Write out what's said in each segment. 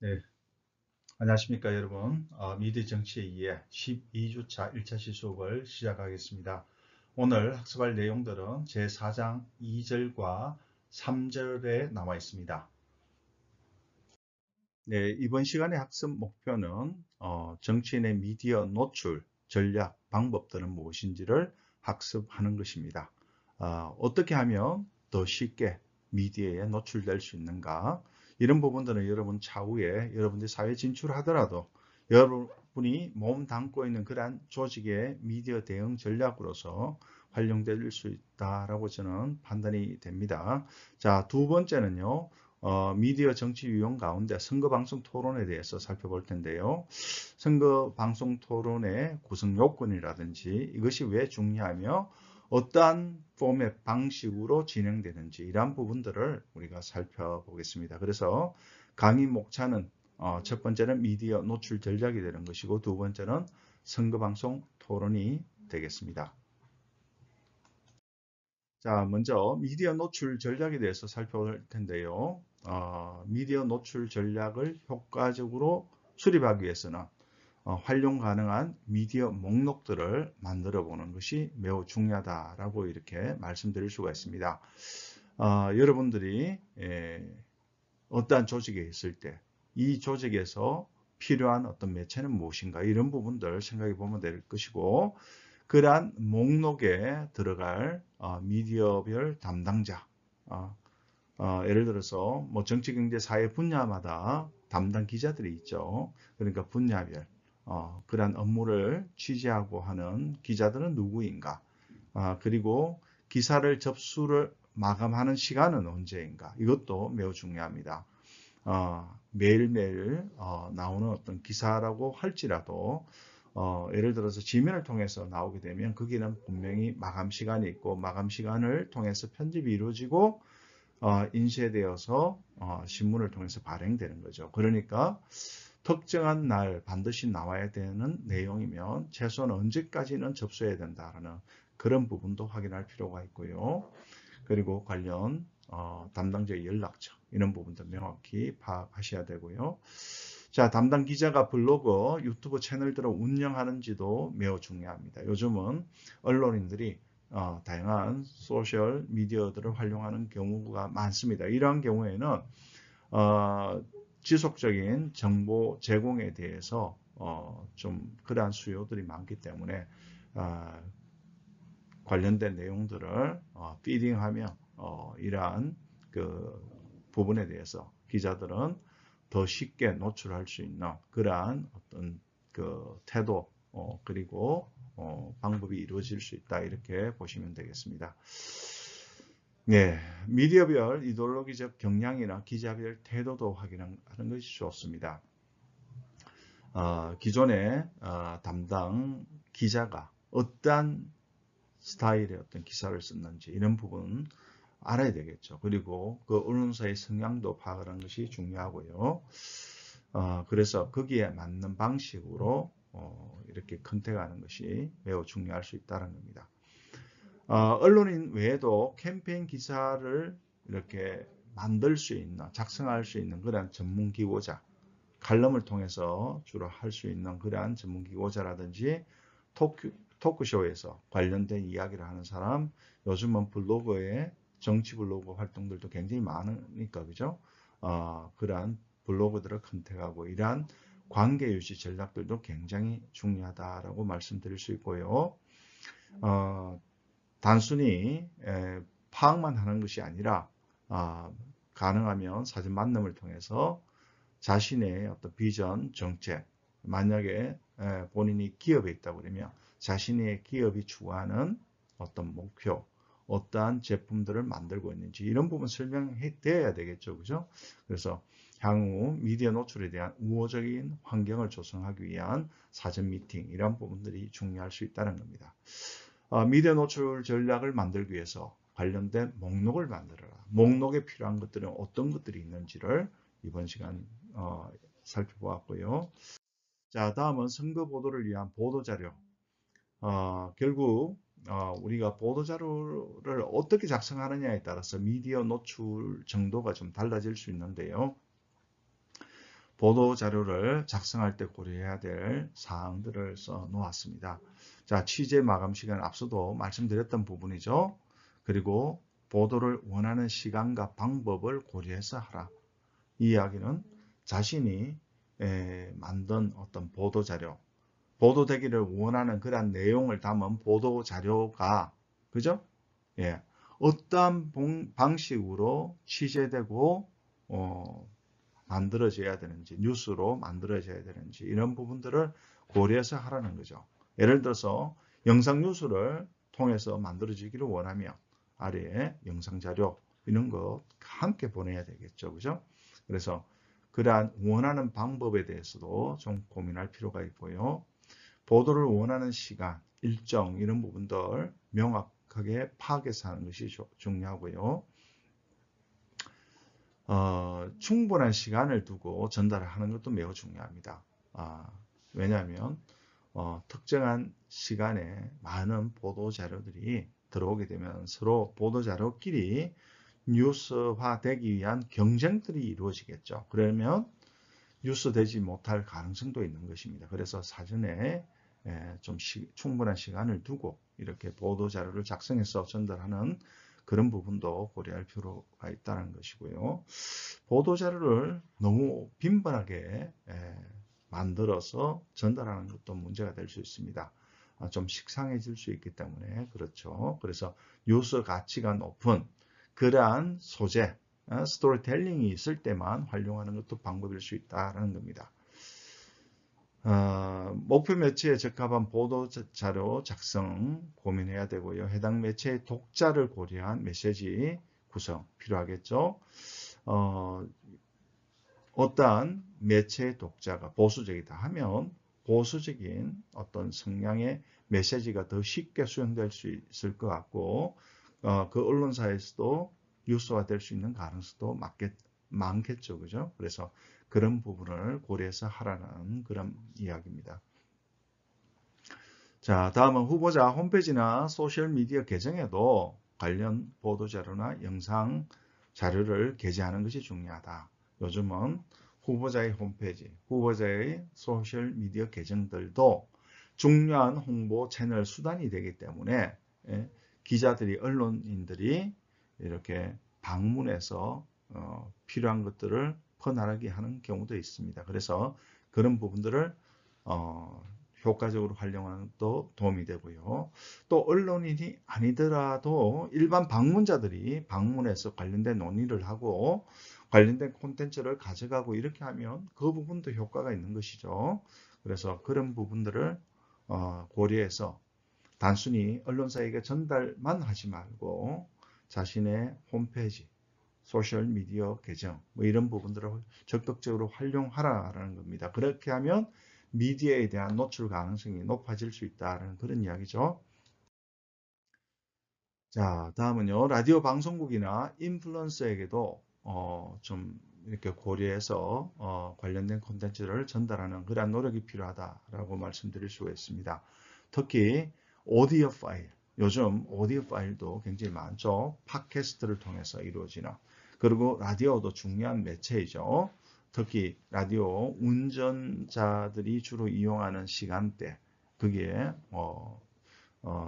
네, 안녕하십니까 여러분. 미래 정치에 의해 12주차 1차 시수업을 시작하겠습니다. 오늘 학습할 내용들은 제4장 2절과 3절에 나와 있습니다. 네, 이번 시간의 학습 목표는 정치인의 미디어 노출, 전략, 방법들은 무엇인지를 학습하는 것입니다. 어떻게 하면 더 쉽게 미디어에 노출될 수 있는가? 이런 부분들은 여러분 차후에 여러분들이 사회 진출하더라도 여러분이 몸 담고 있는 그러한 조직의 미디어 대응 전략으로서 활용될 수 있다라고 저는 판단이 됩니다. 자, 두 번째는요. 미디어 정치 유형 가운데 선거방송 토론에 대해서 살펴볼 텐데요. 선거방송 토론의 구성 요건이라든지 이것이 왜 중요하며 어떠한 포맷 방식으로 진행되는지 이러한 부분들을 우리가 살펴보겠습니다. 그래서 강의 목차는 첫 번째는 미디어 노출 전략이 되는 것이고 두 번째는 선거방송 토론이 되겠습니다. 자, 먼저 미디어 노출 전략에 대해서 살펴볼 텐데요. 미디어 노출 전략을 효과적으로 수립하기 위해서는 활용 가능한 미디어 목록들을 만들어 보는 것이 매우 중요하다라고 이렇게 말씀드릴 수가 있습니다. 여러분들이 어떠한 조직에 있을 때 이 조직에서 필요한 어떤 매체는 무엇인가 이런 부분들 생각해 보면 될 것이고 그러한 목록에 들어갈 미디어별 담당자 예를 들어서 뭐 정치, 경제, 사회 분야마다 담당 기자들이 있죠. 그러니까 분야별 그러한 업무를 취재하고 하는 기자들은 누구인가? 그리고 기사를 접수를 마감하는 시간은 언제인가? 이것도 매우 중요합니다. 매일매일 나오는 어떤 기사라고 할지라도 예를 들어서 지면을 통해서 나오게 되면 거기는 분명히 마감 시간이 있고 마감 시간을 통해서 편집이 이루어지고 인쇄되어서 신문을 통해서 발행되는 거죠. 그러니까 특정한 날 반드시 나와야 되는 내용이면 최소한 언제까지는 접수해야 된다는 그런 부분도 확인할 필요가 있고요. 그리고 관련 담당자의 연락처 이런 부분도 명확히 파악하셔야 되고요. 자, 담당 기자가 블로그, 유튜브 채널들을 운영하는지도 매우 중요합니다. 요즘은 언론인들이 다양한 소셜 미디어들을 활용하는 경우가 많습니다. 이러한 경우에는 지속적인 정보 제공에 대해서 좀 그러한 수요들이 많기 때문에 관련된 내용들을 피딩하며 이러한 그 부분에 대해서 기자들은 더 쉽게 노출할 수 있는 그러한 어떤 그 태도 그리고 방법이 이루어질 수 있다 이렇게 보시면 되겠습니다. 네, 미디어별 이데올로기적 경향이나 기자별 태도도 확인하는 것이 좋습니다. 기존의 담당 기자가 어떠한 스타일의 어떤 기사를 썼는지 이런 부분 알아야 되겠죠. 그리고 그 언론사의 성향도 파악을 하는 것이 중요하고요. 그래서 거기에 맞는 방식으로 이렇게 컨택하는 것이 매우 중요할 수 있다는 겁니다. 언론인 외에도 캠페인 기사를 이렇게 만들 수 있는, 작성할 수 있는 그런 전문 기고자, 칼럼을 통해서 주로 할 수 있는 그러한 전문 기고자라든지 토크쇼에서 관련된 이야기를 하는 사람, 요즘은 블로그에 정치 블로그 활동들도 굉장히 많으니까 그죠? 그러한 블로그들을 컨택하고 이러한 관계 유지 전략들도 굉장히 중요하다라고 말씀드릴 수 있고요. 단순히 파악만 하는 것이 아니라 가능하면 사전 만남을 통해서 자신의 어떤 비전, 정책, 만약에 본인이 기업에 있다고 그러면 자신의 기업이 추구하는 어떤 목표, 어떠한 제품들을 만들고 있는지 이런 부분 설명되어야 되겠죠. 그죠? 그래서 향후 미디어 노출에 대한 우호적인 환경을 조성하기 위한 사전 미팅 이런 부분들이 중요할 수 있다는 겁니다. 미디어 노출 전략을 만들기 위해서 관련된 목록을 만들어라. 목록에 필요한 것들은 어떤 것들이 있는지를 이번 시간 살펴보았고요. 자, 다음은 선거 보도를 위한 보도자료. 결국 우리가 보도자료를 어떻게 작성하느냐에 따라서 미디어 노출 정도가 좀 달라질 수 있는데요. 보도 자료를 작성할 때 고려해야 될 사항들을 써 놓았습니다. 자, 취재 마감 시간 앞서도 말씀드렸던 부분이죠. 그리고 보도를 원하는 시간과 방법을 고려해서 하라. 이 이야기는 자신이 만든 어떤 보도 자료, 보도되기를 원하는 그러한 내용을 담은 보도 자료가, 그죠? 예, 어떠한 방식으로 취재되고 만들어져야 되는지, 뉴스로 만들어져야 되는지 이런 부분들을 고려해서 하라는 거죠. 예를 들어서 영상 뉴스를 통해서 만들어지기를 원하면 아래에 영상 자료 이런 거 함께 보내야 되겠죠. 그죠? 그래서 그러한 원하는 방법에 대해서도 좀 고민할 필요가 있고요. 보도를 원하는 시간, 일정 이런 부분들 명확하게 파악해서 하는 것이 중요하고요. 충분한 시간을 두고 전달을 하는 것도 매우 중요합니다. 왜냐하면 특정한 시간에 많은 보도 자료들이 들어오게 되면 서로 보도 자료끼리 뉴스화되기 위한 경쟁들이 이루어지겠죠. 그러면 뉴스되지 못할 가능성도 있는 것입니다. 그래서 사전에 좀 충분한 시간을 두고 이렇게 보도 자료를 작성해서 전달하는 그런 부분도 고려할 필요가 있다는 것이고요. 보도 자료를 너무 빈번하게 만들어서 전달하는 것도 문제가 될 수 있습니다. 좀 식상해질 수 있기 때문에 그렇죠. 그래서 뉴스 가치가 높은 그러한 소재, 스토리텔링이 있을 때만 활용하는 것도 방법일 수 있다는 겁니다. 목표 매체에 적합한 보도 자료 작성 고민해야 되고요. 해당 매체의 독자를 고려한 메시지 구성 필요하겠죠. 어떠한 매체의 독자가 보수적이다 하면 보수적인 어떤 성향의 메시지가 더 쉽게 수용될 수 있을 것 같고 그 언론사에서도 뉴스화될 수 있는 가능성도 많겠죠. 그죠? 그래서 그런 부분을 고려해서 하라는 그런 이야기입니다. 자, 다음은 후보자 홈페이지나 소셜미디어 계정에도 관련 보도자료나 영상 자료를 게재하는 것이 중요하다. 요즘은 후보자의 홈페이지, 후보자의 소셜미디어 계정들도 중요한 홍보 채널 수단이 되기 때문에 기자들이, 언론인들이 이렇게 방문해서 필요한 것들을 퍼나르게 하는 경우도 있습니다. 그래서 그런 부분들을 효과적으로 활용하는 것도 도움이 되고요. 또 언론인이 아니더라도 일반 방문자들이 방문해서 관련된 논의를 하고 관련된 콘텐츠를 가져가고 이렇게 하면 그 부분도 효과가 있는 것이죠. 그래서 그런 부분들을 고려해서 단순히 언론사에게 전달만 하지 말고 자신의 홈페이지, 소셜미디어 계정 뭐 이런 부분들을 적극적으로 활용하라는 겁니다. 그렇게 하면 미디어에 대한 노출 가능성이 높아질 수 있다는 그런 이야기죠. 자, 다음은요. 라디오 방송국이나 인플루언서에게도 좀 이렇게 고려해서 관련된 콘텐츠를 전달하는 그러한 노력이 필요하다라고 말씀드릴 수가 있습니다. 특히 오디오 파일, 요즘 오디오 파일도 굉장히 많죠. 팟캐스트를 통해서 이루어지는. 그리고 라디오도 중요한 매체이죠. 특히 라디오 운전자들이 주로 이용하는 시간대, 그게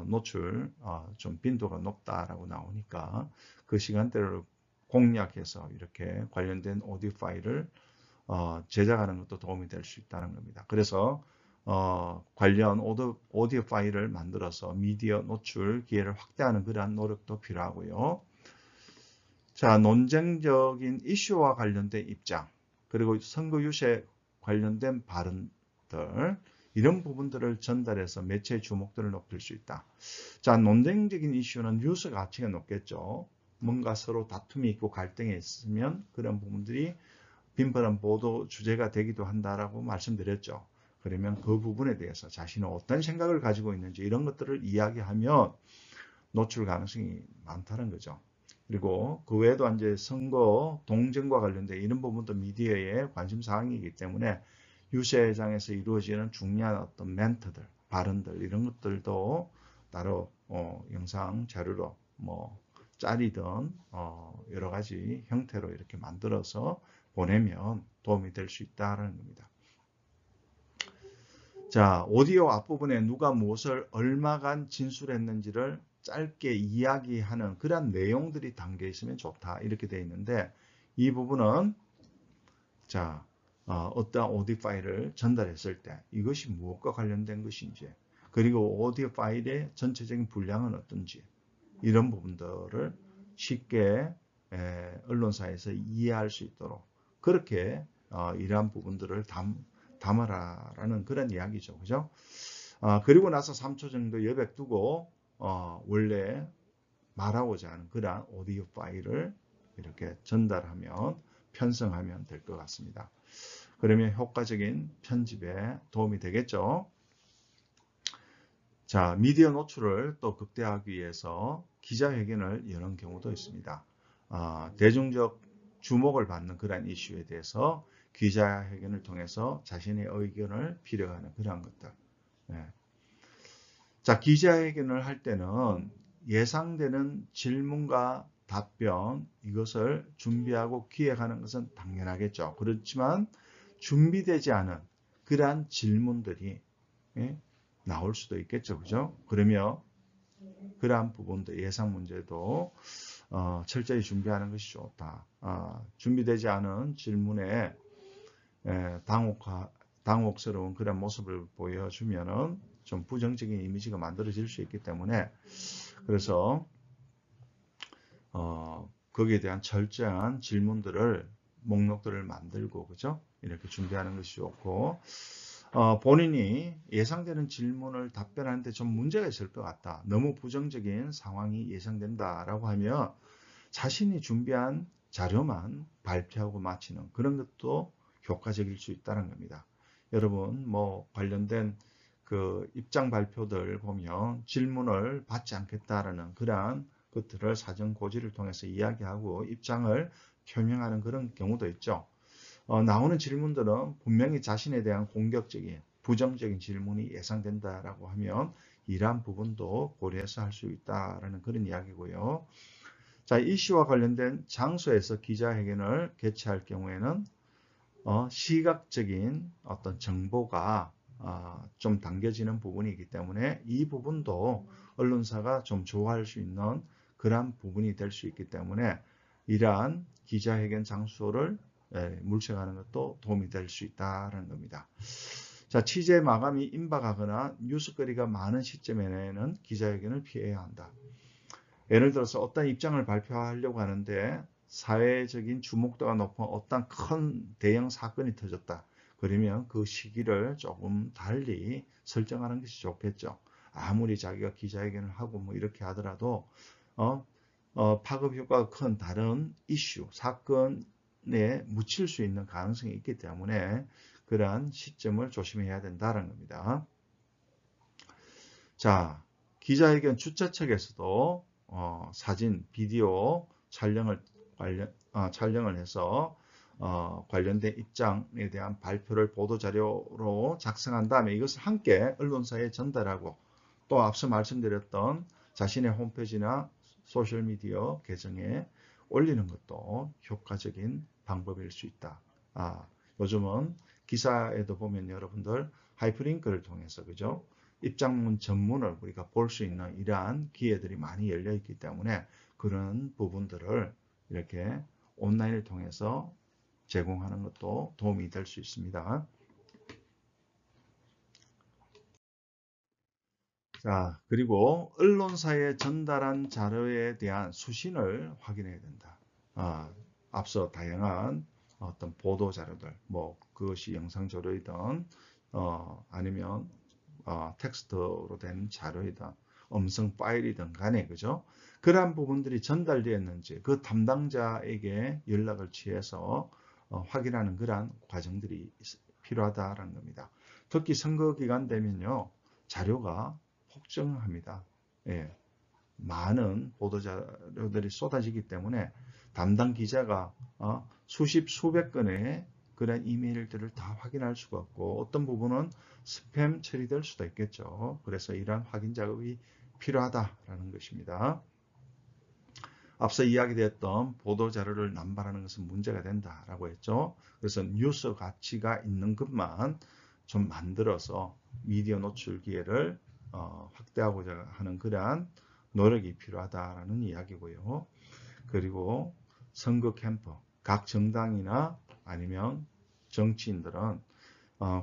노출 좀 빈도가 높다라고 나오니까 그 시간대를 공략해서 이렇게 관련된 오디오 파일을 제작하는 것도 도움이 될 수 있다는 겁니다. 그래서 관련 오디오 파일을 만들어서 미디어 노출 기회를 확대하는 그러한 노력도 필요하고요. 자, 논쟁적인 이슈와 관련된 입장, 그리고 선거 유세 관련된 발언들, 이런 부분들을 전달해서 매체의 주목도를 높일 수 있다. 자, 논쟁적인 이슈는 뉴스 가치가 높겠죠. 뭔가 서로 다툼이 있고 갈등이 있으면 그런 부분들이 빈번한 보도 주제가 되기도 한다라고 말씀드렸죠. 그러면 그 부분에 대해서 자신은 어떤 생각을 가지고 있는지 이런 것들을 이야기하면 노출 가능성이 많다는 거죠. 그리고 그 외에도 이제 선거 동정과 관련된 이런 부분도 미디어의 관심 사항이기 때문에 유세장에서 이루어지는 중요한 어떤 멘트들, 발언들 이런 것들도 따로 영상 자료로 뭐 짤이든 여러 가지 형태로 이렇게 만들어서 보내면 도움이 될 수 있다는 겁니다. 자, 오디오 앞부분에 누가 무엇을 얼마간 진술했는지를 짧게 이야기하는 그런 내용들이 담겨 있으면 좋다. 이렇게 되어 있는데 이 부분은 자, 어떠한 오디오 파일을 전달했을 때 이것이 무엇과 관련된 것인지 그리고 오디오 파일의 전체적인 분량은 어떤지 이런 부분들을 쉽게 언론사에서 이해할 수 있도록 그렇게 이러한 부분들을 담아라라는 그런 이야기죠. 그죠? 그리고 나서 3초 정도 여백 두고 원래 말하고자 하는 그러한 오디오 파일을 이렇게 전달하면 편성하면 될 것 같습니다. 그러면 효과적인 편집에 도움이 되겠죠. 자, 미디어 노출을 또 극대화하기 위해서 기자회견을 여는 경우도 있습니다. 대중적 주목을 받는 그러한 이슈에 대해서 기자회견을 통해서 자신의 의견을 피력하는 그러한 것들. 네. 자, 기자회견을 할 때는 예상되는 질문과 답변 이것을 준비하고 기획하는 것은 당연하겠죠. 그렇지만 준비되지 않은 그러한 질문들이 나올 수도 있겠죠. 그죠? 그러면 그러한 부분도 예상 문제도 철저히 준비하는 것이 좋다. 준비되지 않은 질문에 당혹스러운 그런 모습을 보여주면은 좀 부정적인 이미지가 만들어질 수 있기 때문에 그래서 거기에 대한 철저한 질문들을 목록들을 만들고 그죠? 이렇게 준비하는 것이 좋고 본인이 예상되는 질문을 답변하는데 좀 문제가 있을 것 같다. 너무 부정적인 상황이 예상된다라고 하면 자신이 준비한 자료만 발표하고 마치는 그런 것도 효과적일 수 있다는 겁니다. 여러분 뭐 관련된 그 입장 발표들 보면 질문을 받지 않겠다라는 그러한 것들을 사전 고지를 통해서 이야기하고 입장을 표명하는 그런 경우도 있죠. 나오는 질문들은 분명히 자신에 대한 공격적인 부정적인 질문이 예상된다라고 하면 이러한 부분도 고려해서 할 수 있다라는 그런 이야기고요. 자, 이슈와 관련된 장소에서 기자회견을 개최할 경우에는 시각적인 어떤 정보가 좀 당겨지는 부분이기 때문에 이 부분도 언론사가 좀 좋아할 수 있는 그러한 부분이 될 수 있기 때문에 이러한 기자회견 장소를 물색하는 것도 도움이 될 수 있다는 겁니다. 자, 취재 마감이 임박하거나 뉴스거리가 많은 시점에는 기자회견을 피해야 한다. 예를 들어서 어떤 입장을 발표하려고 하는데 사회적인 주목도가 높은 어떤 큰 대형 사건이 터졌다. 그러면 그 시기를 조금 달리 설정하는 것이 좋겠죠. 아무리 자기가 기자회견을 하고 뭐 이렇게 하더라도 파급 효과가 큰 다른 이슈, 사건에 묻힐 수 있는 가능성이 있기 때문에 그러한 시점을 조심해야 된다는 겁니다. 자, 기자회견 주최 측에서도 사진, 비디오 촬영을 해서 관련된 입장에 대한 발표를 보도자료로 작성한 다음에 이것을 함께 언론사에 전달하고 또 앞서 말씀드렸던 자신의 홈페이지나 소셜미디어 계정에 올리는 것도 효과적인 방법일 수 있다. 요즘은 기사에도 보면 여러분들 하이퍼링크를 통해서 그죠? 입장문 전문을 우리가 볼 수 있는 이러한 기회들이 많이 열려 있기 때문에 그런 부분들을 이렇게 온라인을 통해서 제공하는 것도 도움이 될 수 있습니다. 자, 그리고 언론사에 전달한 자료에 대한 수신을 확인해야 된다. 앞서 다양한 어떤 보도 자료들, 뭐 그것이 영상 자료이든 아니면 텍스트로 된 자료이든 음성 파일이든 간에 그죠? 그러한 부분들이 전달되었는지 그 담당자에게 연락을 취해서 확인하는 그러한 과정들이 필요하다라는 겁니다. 특히 선거 기간 되면요 자료가 폭증합니다. 예, 많은 보도 자료들이 쏟아지기 때문에 담당 기자가 수십 수백 건의 그런 이메일들을 다 확인할 수가 없고 어떤 부분은 스팸 처리될 수도 있겠죠. 그래서 이러한 확인 작업이 필요하다라는 것입니다. 앞서 이야기되었던 보도자료를 남발하는 것은 문제가 된다라고 했죠. 그래서 뉴스 가치가 있는 것만 좀 만들어서 미디어 노출 기회를 확대하고자 하는 그러한 노력이 필요하다라는 이야기고요. 그리고 선거 캠프, 각 정당이나 아니면 정치인들은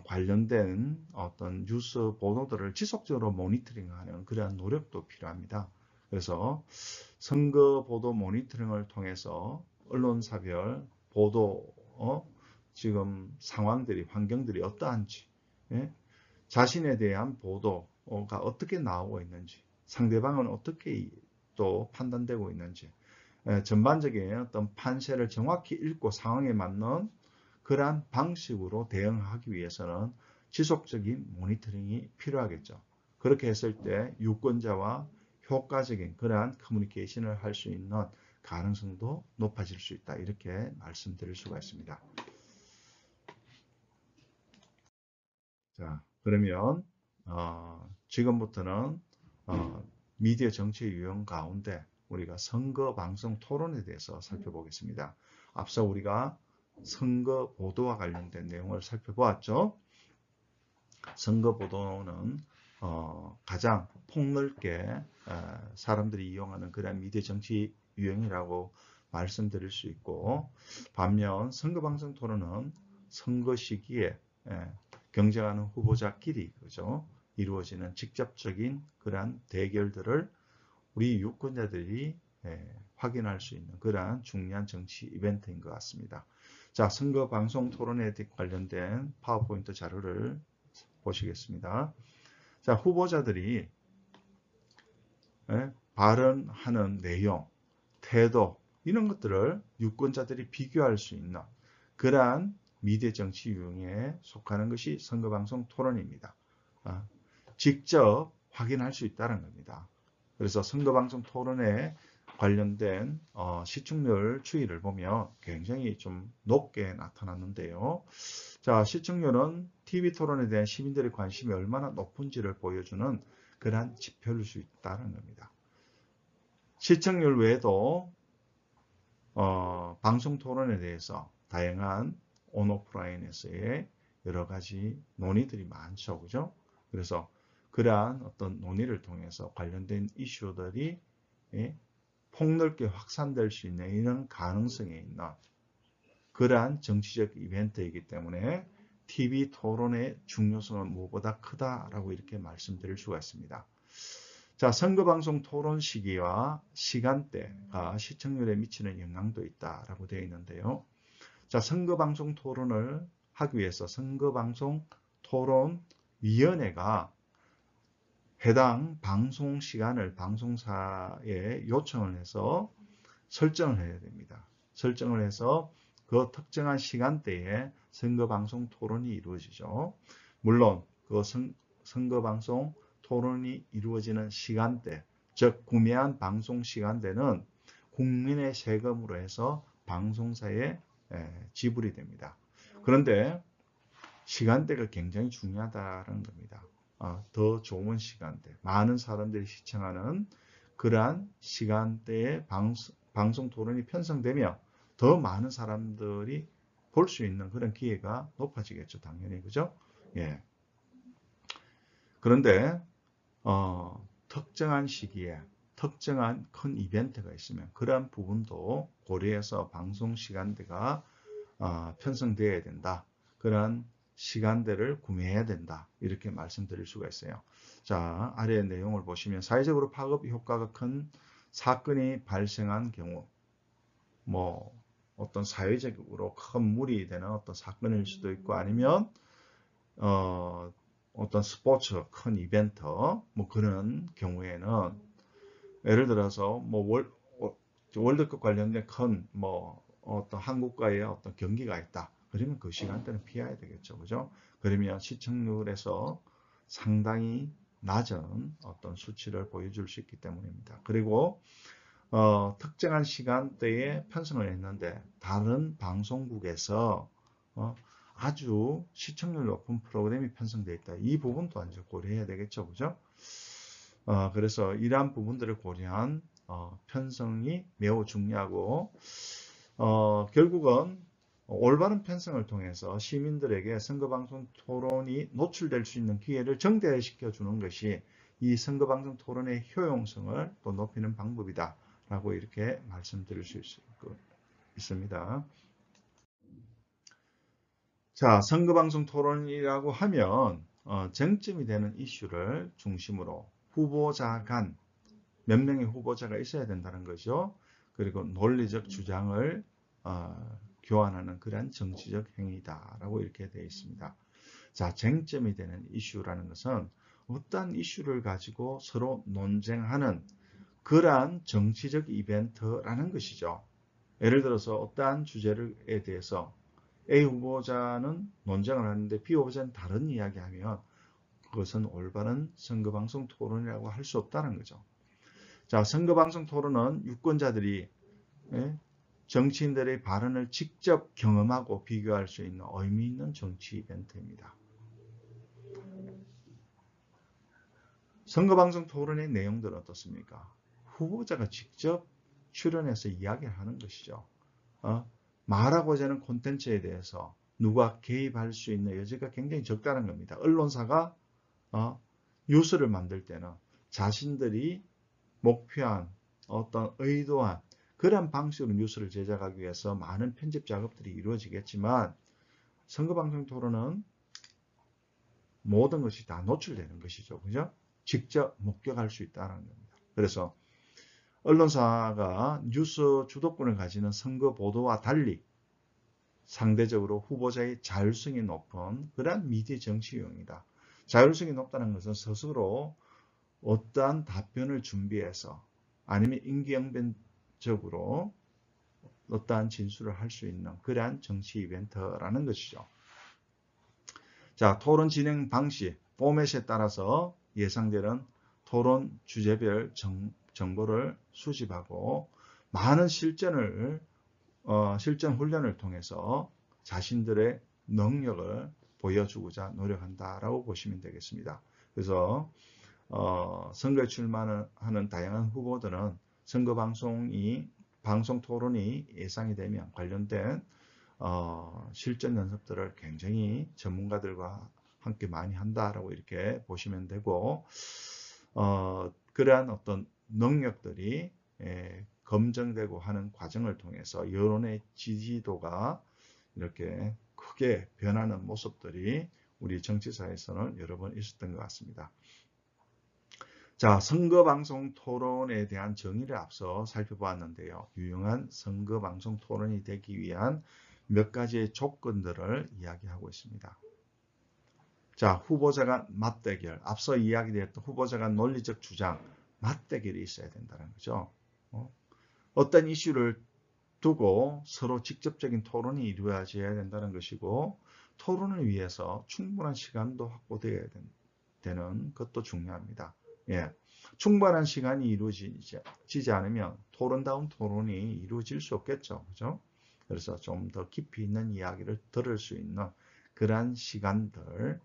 관련된 어떤 뉴스 보도들을 지속적으로 모니터링하는 그러한 노력도 필요합니다. 그래서 선거 보도 모니터링을 통해서 언론사별 보도 지금 상황들이 환경들이 어떠한지, 예? 자신에 대한 보도가 어떻게 나오고 있는지, 상대방은 어떻게 또 판단되고 있는지, 전반적인 어떤 판세를 정확히 읽고 상황에 맞는 그러한 방식으로 대응하기 위해서는 지속적인 모니터링이 필요하겠죠. 그렇게 했을 때 유권자와 효과적인 그러한 커뮤니케이션을 할 수 있는 가능성도 높아질 수 있다. 이렇게 말씀드릴 수가 있습니다. 자, 그러면 지금부터는 미디어 정치 유형 가운데 우리가 선거 방송 토론에 대해서 살펴보겠습니다. 앞서 우리가 선거 보도와 관련된 내용을 살펴보았죠. 선거 보도는 가장 폭넓게 사람들이 이용하는 그런 미디어 정치 유형이라고 말씀드릴 수 있고, 반면 선거 방송 토론은 선거 시기에 경쟁하는 후보자끼리 그죠? 이루어지는 직접적인 그러한 대결들을 우리 유권자들이 확인할 수 있는 그러한 중요한 정치 이벤트인 것 같습니다. 자, 선거 방송 토론에 관련된 파워포인트 자료를 보시겠습니다. 자, 후보자들이 발언하는 내용, 태도 이런 것들을 유권자들이 비교할 수 있는 그러한 미디어 정치 유형에 속하는 것이 선거방송 토론입니다. 직접 확인할 수 있다는 겁니다. 그래서 선거방송 토론에 관련된 시청률 추이를 보면 굉장히 좀 높게 나타났는데요. 자, 시청률은 TV 토론에 대한 시민들의 관심이 얼마나 높은지를 보여주는 그러한 지표일 수 있다는 겁니다. 시청률 외에도 방송 토론에 대해서 다양한 온오프라인에서의 여러 가지 논의들이 많죠. 그죠? 그래서 그러한 어떤 논의를 통해서 관련된 이슈들이 폭넓게 확산될 수 있는 이런 가능성이 있는 그러한 정치적 이벤트이기 때문에 TV 토론의 중요성은 무엇보다 크다라고 이렇게 말씀드릴 수가 있습니다. 자, 선거방송 토론 시기와 시간대가 시청률에 미치는 영향도 있다라고 되어 있는데요. 자, 선거방송 토론을 하기 위해서 선거방송 토론위원회가 해당 방송 시간을 방송사에 요청을 해서 설정을 해야 됩니다. 설정을 해서 그 특정한 시간대에 선거방송 토론이 이루어지죠. 물론 그 선거방송 토론이 이루어지는 시간대, 즉 구매한 방송 시간대는 국민의 세금으로 해서 방송사에 지불이 됩니다. 그런데 시간대가 굉장히 중요하다는 겁니다. 더 좋은 시간대, 많은 사람들이 시청하는 그러한 시간대에 방송 토론이 편성되면 더 많은 사람들이 볼 수 있는 그런 기회가 높아지겠죠. 당연히. 그죠? 예. 그런데 특정한 시기에 특정한 큰 이벤트가 있으면 그러한 부분도 고려해서 방송 시간대가 편성되어야 된다. 그러한 시간대를 구매해야 된다. 이렇게 말씀드릴 수가 있어요. 자, 아래 내용을 보시면 사회적으로 파급 효과가 큰 사건이 발생한 경우, 뭐 어떤 사회적으로 큰 무리 되는 어떤 사건일 수도 있고 아니면 어떤 스포츠 큰 이벤트 뭐 그런 경우에는 예를 들어서 뭐 월드컵 관련된 큰 뭐 어떤 한국과의 어떤 경기가 있다. 그러면 그 시간대는 피해야 되겠죠. 그죠? 그러면 시청률에서 상당히 낮은 어떤 수치를 보여줄 수 있기 때문입니다. 그리고 특정한 시간대에 편성을 했는데 다른 방송국에서 아주 시청률 높은 프로그램이 편성되어 있다. 이 부분도 이제 고려해야 되겠죠. 그죠? 그래서 이러한 부분들을 고려한 편성이 매우 중요하고 결국은 올바른 편성을 통해서 시민들에게 선거방송 토론이 노출될 수 있는 기회를 증대시켜 주는 것이 이 선거방송 토론의 효용성을 또 높이는 방법이다 라고 이렇게 말씀드릴 수 있습니다. 자, 선거방송 토론이라고 하면 쟁점이 되는 이슈를 중심으로 후보자 간 몇 명의 후보자가 있어야 된다는 거죠. 그리고 논리적 주장을 교환하는 그러한 정치적 행위다라고 이렇게 되어 있습니다. 자, 쟁점이 되는 이슈라는 것은 어떠한 이슈를 가지고 서로 논쟁하는 그러한 정치적 이벤트라는 것이죠. 예를 들어서 어떠한 주제에 대해서 A 후보자는 논쟁을 하는데 B 후보자는 다른 이야기하면 그것은 올바른 선거방송 토론이라고 할 수 없다는 거죠. 자, 선거방송 토론은 유권자들이 정치인들의 발언을 직접 경험하고 비교할 수 있는 의미 있는 정치 이벤트입니다. 선거방송 토론의 내용들은 어떻습니까? 후보자가 직접 출연해서 이야기를 하는 것이죠. 말하고자 하는 콘텐츠에 대해서 누가 개입할 수 있는 여지가 굉장히 적다는 겁니다. 언론사가 뉴스를 만들 때는 자신들이 목표한 어떤 의도한 그런 방식으로 뉴스를 제작하기 위해서 많은 편집 작업들이 이루어지겠지만 선거방송 토론은 모든 것이 다 노출되는 것이죠. 그죠? 직접 목격할 수 있다는 겁니다. 그래서 언론사가 뉴스 주도권을 가지는 선거 보도와 달리 상대적으로 후보자의 자율성이 높은 그러한 미디어 정치용이다. 자율성이 높다는 것은 스스로 어떠한 답변을 준비해서 아니면 임기응변적으로 어떠한 진술을 할 수 있는 그러한 정치 이벤트라는 것이죠. 자, 토론 진행 방식, 포맷에 따라서 예상되는 토론 주제별 정보를 수집하고 많은 실전 훈련을 통해서 자신들의 능력을 보여주고자 노력한다라고 보시면 되겠습니다. 그래서 선거에 출마하는 다양한 후보들은 선거 방송 토론이 예상이 되면 관련된 실전 연습들을 굉장히 전문가들과 함께 많이 한다라고 이렇게 보시면 되고 그러한 어떤 능력들이 검증되고 하는 과정을 통해서 여론의 지지도가 이렇게 크게 변하는 모습들이 우리 정치사에서는 여러 번 있었던 것 같습니다. 자, 선거방송 토론에 대한 정의를 앞서 살펴보았는데요. 유용한 선거방송 토론이 되기 위한 몇 가지의 조건들을 이야기하고 있습니다. 자, 후보자 간 맞대결, 앞서 이야기되었던 후보자 간 논리적 주장, 맞대결이 있어야 된다는 거죠. 어떤 이슈를 두고 서로 직접적인 토론이 이루어져야 된다는 것이고 토론을 위해서 충분한 시간도 확보되어야 되는 것도 중요합니다. 예, 충분한 시간이 이루어지지 않으면 토론다운 토론이 이루어질 수 없겠죠. 그죠? 그래서 좀 더 깊이 있는 이야기를 들을 수 있는 그러한 시간들,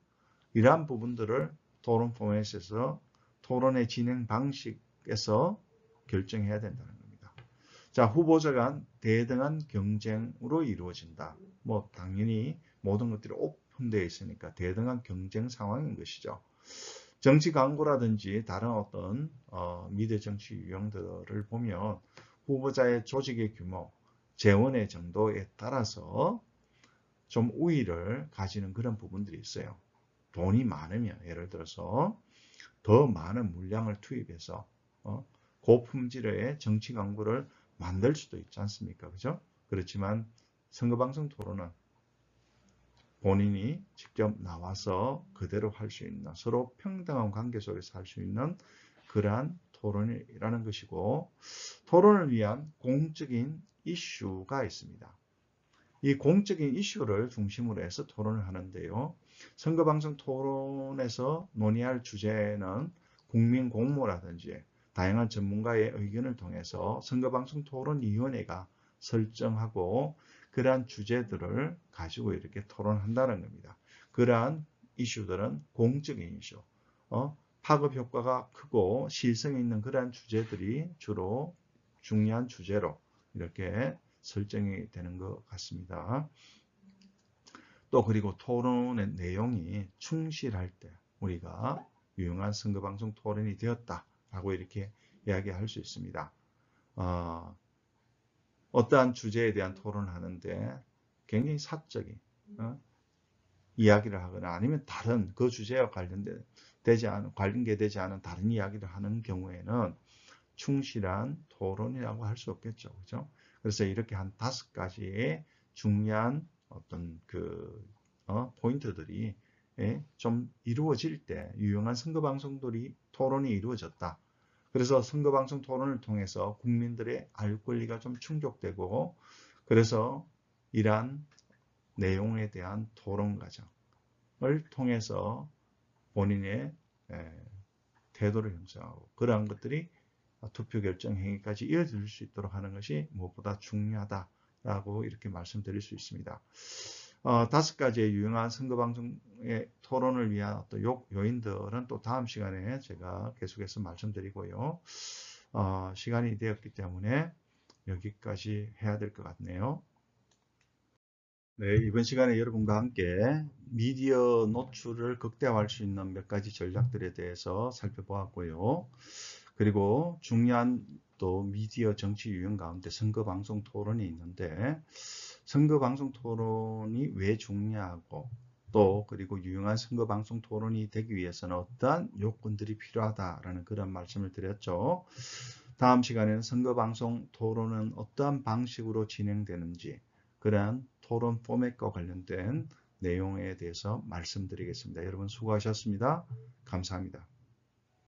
이러한 부분들을 토론 포맷에서 토론의 진행 방식에서 결정해야 된다는 겁니다. 자, 후보자 간 대등한 경쟁으로 이루어진다. 뭐 당연히 모든 것들이 오픈되어 있으니까 대등한 경쟁 상황인 것이죠. 정치 광고라든지 다른 어떤 미디어 정치 유형들을 보면 후보자의 조직의 규모, 재원의 정도에 따라서 좀 우위를 가지는 그런 부분들이 있어요. 돈이 많으면 예를 들어서 더 많은 물량을 투입해서 고품질의 정치 광고를 만들 수도 있지 않습니까? 그죠? 그렇지만 선거방송 토론은 본인이 직접 나와서 그대로 할 수 있는 서로 평등한 관계 속에서 할 수 있는 그러한 토론이라는 것이고 토론을 위한 공적인 이슈가 있습니다. 이 공적인 이슈를 중심으로 해서 토론을 하는데요. 선거방송 토론에서 논의할 주제는 국민 공모라든지 다양한 전문가의 의견을 통해서 선거방송 토론위원회가 설정하고 그러한 주제들을 가지고 이렇게 토론한다는 겁니다. 그러한 이슈들은 공적인 이슈, 파급 효과가 크고 시의성이 있는 그러한 주제들이 주로 중요한 주제로 이렇게 설정이 되는 것 같습니다. 또 그리고 토론의 내용이 충실할 때 우리가 유용한 선거방송 토론이 되었다라고 이렇게 이야기할 수 있습니다. 어떠한 주제에 대한 토론을 하는데 굉장히 사적인 이야기를 하거나 아니면 다른 그 주제와 관계되지 않은 다른 이야기를 하는 경우에는 충실한 토론이라고 할 수 없겠죠. 그죠? 그래서 이렇게 한 5가지의 중요한 어떤 포인트들이 좀 이루어질 때 유용한 선거방송들이 토론이 이루어졌다. 그래서 선거방송 토론을 통해서 국민들의 알 권리가 좀 충족되고 그래서 이러한 내용에 대한 토론 과정을 통해서 본인의 태도를 형성하고 그러한 것들이 투표 결정 행위까지 이어질 수 있도록 하는 것이 무엇보다 중요하다라고 이렇게 말씀드릴 수 있습니다. 5가지의 유용한 선거방송의 토론을 위한 어떤 요인들은 또 다음 시간에 제가 계속해서 말씀드리고요. 시간이 되었기 때문에 여기까지 해야 될 것 같네요. 네, 이번 시간에 여러분과 함께 미디어 노출을 극대화할 수 있는 몇 가지 전략들에 대해서 살펴보았고요. 그리고 중요한 또 미디어 정치 유형 가운데 선거방송 토론이 있는데 선거방송 토론이 왜 중요하고 또 그리고 유용한 선거방송 토론이 되기 위해서는 어떠한 요건들이 필요하다라는 그런 말씀을 드렸죠. 다음 시간에는 선거방송 토론은 어떠한 방식으로 진행되는지 그러한 토론 포맷과 관련된 내용에 대해서 말씀드리겠습니다. 여러분 수고하셨습니다. 감사합니다.